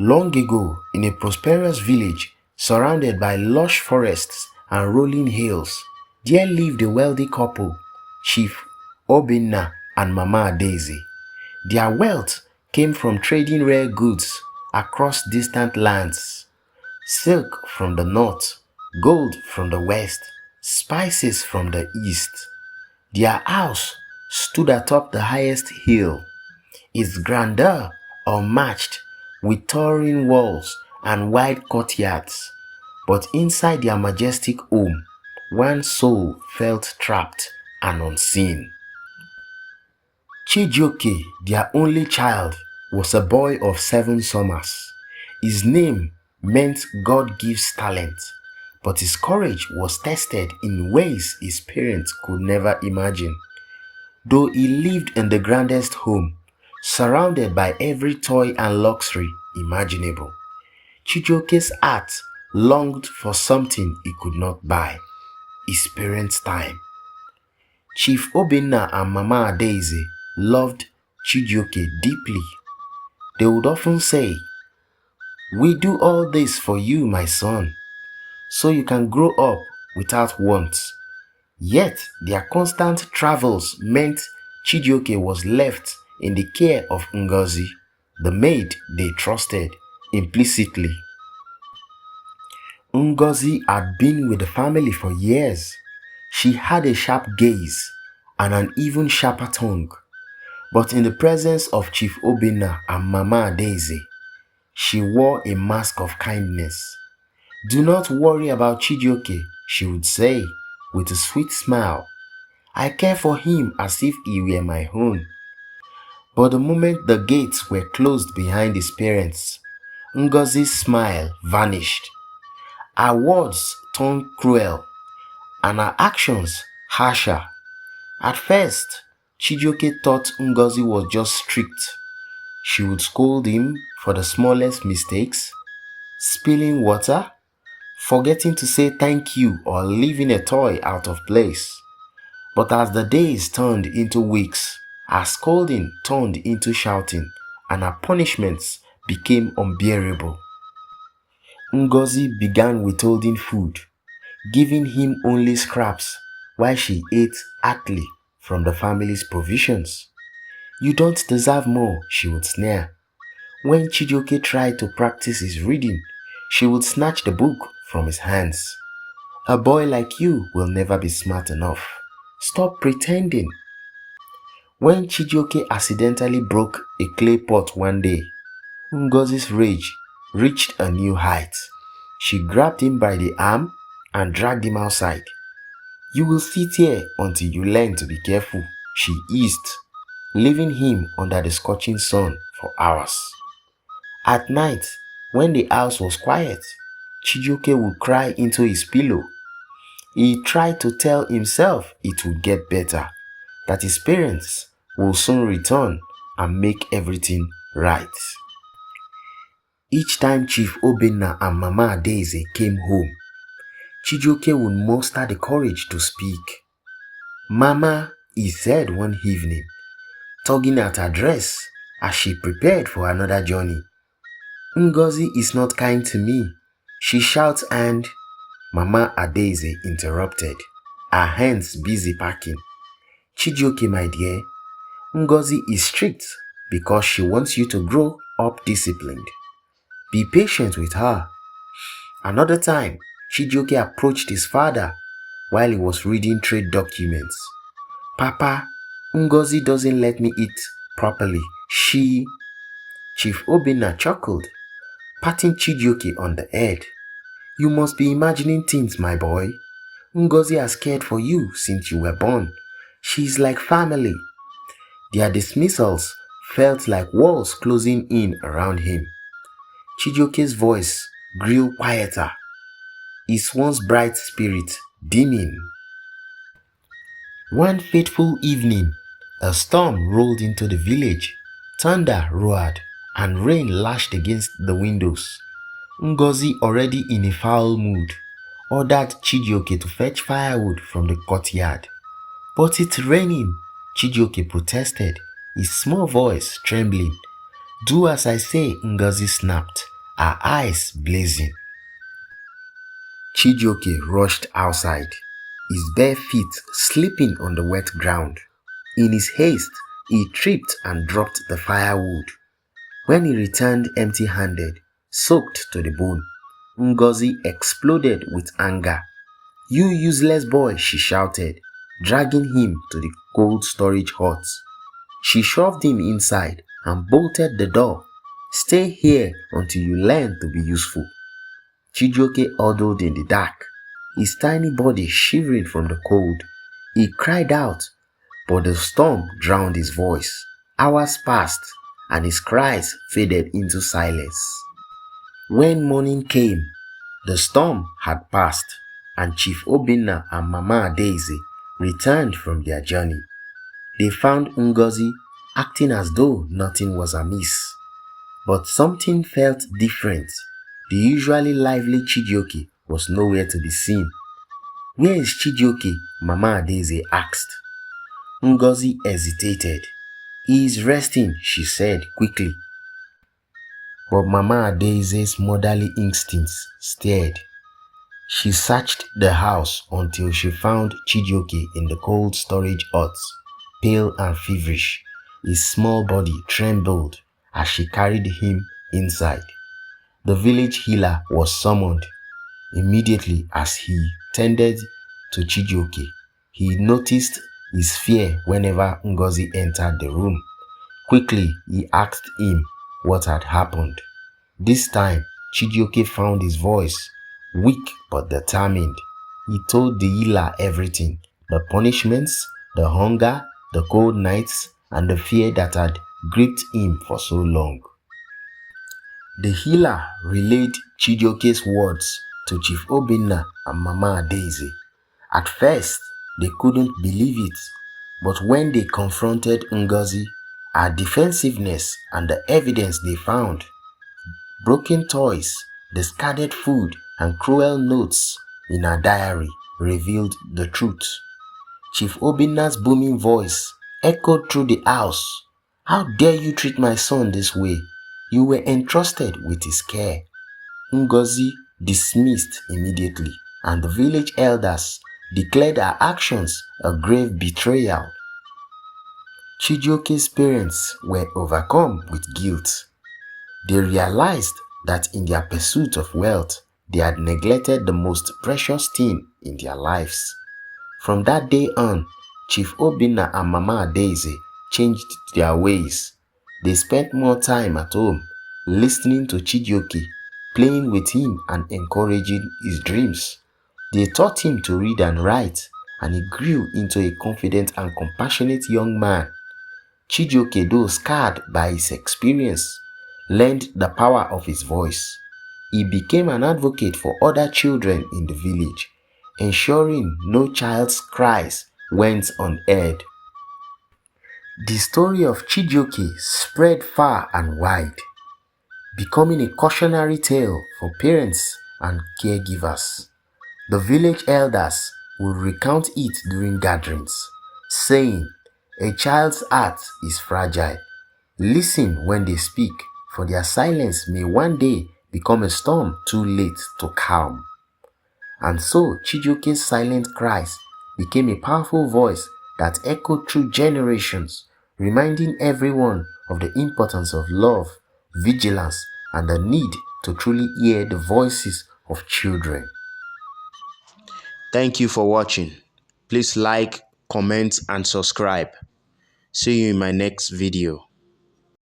Long ago, in a prosperous village surrounded by lush forests and rolling hills, there lived a wealthy couple, Chief Obinna and Mama Daisy. Their wealth came from trading rare goods across distant lands: silk from the north, gold from the west, spices from the east. Their house stood atop the highest hill, its grandeur unmatched, with towering walls and wide courtyards. But inside their majestic home, one soul felt trapped and unseen. Chijioke, their only child, was a boy of 7 summers. His name meant God gives talent, but his courage was tested in ways his parents could never imagine. Though he lived in the grandest home, surrounded by every toy and luxury imaginable, Chijioke's heart longed for something he could not buy: his parents' time. Chief Obinna and Mama Daisy loved Chijioke deeply. They would often say, "We do all this for you, my son, so you can grow up without want." Yet their constant travels meant Chijioke was left in the care of Ngozi, the maid they trusted implicitly. Ngozi had been with the family for years. She had a sharp gaze and an even sharper tongue. But in the presence of Chief Obinna and Mama Daisy, she wore a mask of kindness. "Do not worry about Chijioke," she would say with a sweet smile. "I care for him as if he were my own." But the moment the gates were closed behind his parents, Ngozi's smile vanished. Her words turned cruel and her actions harsher. At first, Chijioke thought Ngozi was just strict. She would scold him for the smallest mistakes: spilling water, forgetting to say thank you, or leaving a toy out of place. But as the days turned into weeks, her scolding turned into shouting, and her punishments became unbearable. Ngozi began withholding food, giving him only scraps, while she ate heartily from the family's provisions. "You don't deserve more," she would sneer. When Chijioke tried to practice his reading, she would snatch the book from his hands. "A boy like you will never be smart enough. Stop pretending." When Chijioke accidentally broke a clay pot one day, Ngozi's rage reached a new height. She grabbed him by the arm and dragged him outside. "You will sit here until you learn to be careful," she hissed, leaving him under the scorching sun for hours. At night, when the house was quiet, Chijioke would cry into his pillow. He tried to tell himself it would get better, that his parents will soon return and make everything right. Each time Chief Obinna and Mama Daisy came home, Chijioke would muster the courage to speak. "Mama," he said one evening, tugging at her dress as she prepared for another journey, "Ngozi is not kind to me. She shouts and—" Mama Daisy interrupted, her hands busy packing. "Chijioke, my dear, Ngozi is strict because she wants you to grow up disciplined. Be patient with her." Another time, Chijioke approached his father while he was reading trade documents. "Papa, Ngozi doesn't let me eat properly. She—" Chief Obinna chuckled, patting Chijioke on the head. "You must be imagining things, my boy. Ngozi has cared for you since you were born. She's like family." Their dismissals felt like walls closing in around him. Chijioke's voice grew quieter, his once bright spirit dimming. One fateful evening, a storm rolled into the village. Thunder roared and rain lashed against the windows. Ngozi, already in a foul mood, ordered Chijioke to fetch firewood from the courtyard. "But it's raining," Chijioke protested, his small voice trembling. "Do as I say," Ngozi snapped, her eyes blazing. Chijioke rushed outside, his bare feet slipping on the wet ground. In his haste, he tripped and dropped the firewood. When he returned empty-handed, soaked to the bone, Ngozi exploded with anger. "You useless boy," she shouted, dragging him to the cold storage hut. She shoved him inside and bolted the door. "Stay here until you learn to be useful." Chijioke huddled in the dark, his tiny body shivering from the cold. He cried out, but the storm drowned his voice. Hours passed, and his cries faded into silence. When morning came, the storm had passed, and Chief Obinna and Mama Daisy returned from their journey. They found Ngozi acting as though nothing was amiss. But something felt different. The usually lively Chijioke was nowhere to be seen. "Where is Chijioke?" Mama Daisy asked. Ngozi hesitated. "He is resting," she said quickly. But Mama Daisy's motherly instincts stirred. She searched the house until she found Chijioke in the cold storage hut, pale and feverish. His small body trembled as she carried him inside. The village healer was summoned. Immediately as he tended to Chijioke, he noticed his fear whenever Ngozi entered the room. Quickly, he asked him what had happened. This time, Chijioke found his voice, weak but determined. He told the healer everything: the punishments, the hunger, the cold nights, and the fear that had gripped him for so long. The healer relayed Chijioke's words to Chief Obinna and Mama Daisy. At first, they couldn't believe it, but when they confronted Ngozi, her defensiveness and the evidence they found, broken toys, discarded food, and cruel notes in her diary, revealed the truth. Chief Obinna's booming voice echoed through the house. "How dare you treat my son this way? You were entrusted with his care." Ngozi dismissed immediately, and the village elders declared her actions a grave betrayal. Chijioke's parents were overcome with guilt. They realized that in their pursuit of wealth, they had neglected the most precious thing in their lives. From that day on, Chief Obinna and Mama Daisy changed their ways. They spent more time at home, listening to Chijioke, playing with him and encouraging his dreams. They taught him to read and write, and he grew into a confident and compassionate young man. Chijioke, though scarred by his experience, learned the power of his voice. He became an advocate for other children in the village, ensuring no child's cries went unheard. The story of Chijioke spread far and wide, becoming a cautionary tale for parents and caregivers. The village elders would recount it during gatherings, saying, "A child's heart is fragile. Listen when they speak, for their silence may one day become a storm too late to calm." And so Chijioke's silent cries became a powerful voice that echoed through generations, reminding everyone of the importance of love, vigilance, and the need to truly hear the voices of children. Thank you for watching. Please like, comment, and subscribe. See you in my next video.